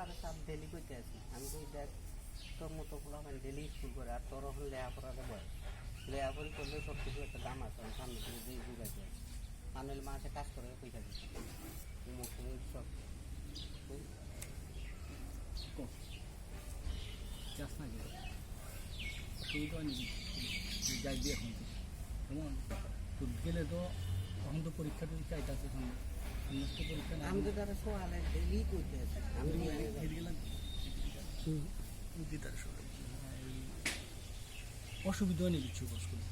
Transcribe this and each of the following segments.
আমার সব ডেলি করতে আছি আমি কই দেখ তোর মতো পোলা মানে ডেলি স্কুল করে আর তোর এখন লেখাপড়াটা বয়স লেখাপড়ি করলে সব কিছু একটা দাম আছে আমি সামনে থেকে দিয়ে বুঝাইতে আছে মানের মাসে কাজ করে পয়সা দিচ্ছে মুখ সব চাস না গেলে অসুবিধা নেই যাই দিয়ে এখন কেমন তো গেলে তো এখন তো পরীক্ষা টরীক্ষা এটা আছে সামনে সমস্ত পরীক্ষা না আমি তো তারা সোয়ালে ডেলি করতে আছি আমি গেলাম তার অসুবিধা নেই কিছু স্কুলে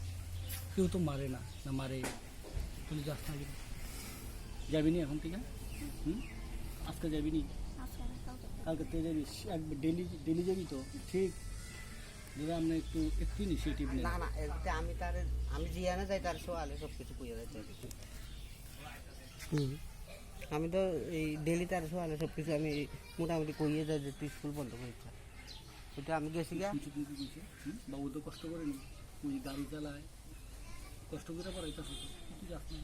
কেউ তো মারে না না মারে তুই যাস না গেলে যাবি নি এখন থেকে আজকে যাবি নি কালকে থেকে যাবি একবার ডেলি ডেলি যাবি তো ঠিক দাদা আমরা একটু একটু ইনিশিয়েটিভ নেই না না এতে আমি তার আমি জিয়ানে যাই তার সোয়ালে সব কিছু কইয়া যাচ্ছে আমি তো এই ডেলি তার সোয়ালে সব কিছু আমি মোটামুটি কইয়ে যাই যে তুই স্কুল বন্ধ করেছে ওটা আমি গেছি গা কিছু কিন্তু কিছু বাবু তো কষ্ট করেনি তুই গাড়ি চালায় কষ্ট করে পড়াইতে তুই যাস না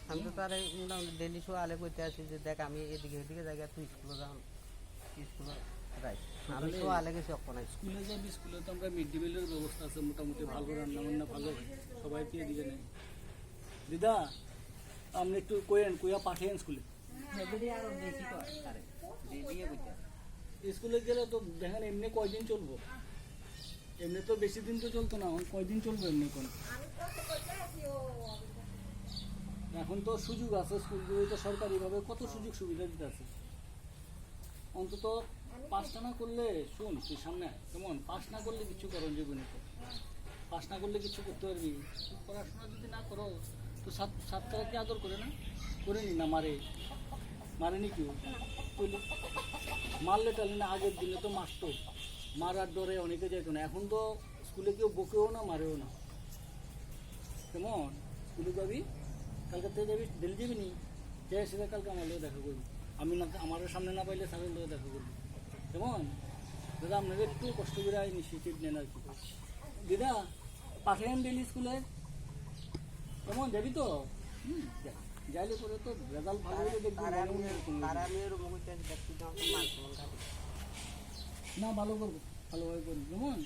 আমি তো তার মোটামুটি ডেলি সোয়ালে কইতে আছি যে দেখ আমি এদিকে এদিকে জায়গা তুই স্কুলে যাও স্কুলে যাই আমি সোয়ালে গেছি অক্ষণ স্কুলে যাবি স্কুলে তো আমরা মিড ডে মিলের ব্যবস্থা আছে মোটামুটি ভালো রান্না বান্না ভালো সবাই পেয়ে দিবে না দিদা আপনি একটু কইেন কইয়া পাঠিয়েন স্কুলে আরো বেশি করে দিয়ে কইতে স্কুলে গেলে তো দেখেন এমনি কয়দিন চলবো এমনি তো বেশি দিন তো চলতো না এখন কয়দিন চলবো এমনি কোন এখন তো সুযোগ আছে স্কুলগুলোতে সরকারিভাবে কত সুযোগ সুবিধা দিতে আছে অন্তত পাসটা না করলে শুন তুই সামনে আয় কেমন পাস না করলে কিছু করো জীবনে পাস না করলে কিছু করতে পারবি পড়াশোনা যদি না করো তো ছাত্ররা কি আদর করে না করেনি না মারেনি কেউ বললি মারলে টালে না আগের দিনে তো মারতো মারার ডরে অনেকে যেত না এখন তো স্কুলে কেউ বকেও না মারেও না কেমন স্কুলে যাবি কালকে থেকে যাবি ডেলি যাবি নি যাই সেটা কালকে আমার লোক দেখা করবি আমি না আমার সামনে না পাইলে স্যারের লোক দেখা করবি কেমন দাদা আপনাদের একটু কষ্ট করে ইনিশিয়েটিভ নেন আর কি দিদা পাঠান ডেলি স্কুলে কেমন যাবি তো যাইলে পরে তো রেজাল্ট ভালো হলে দেখবি না ভালো করবো ভালোভাবে করবি কেমন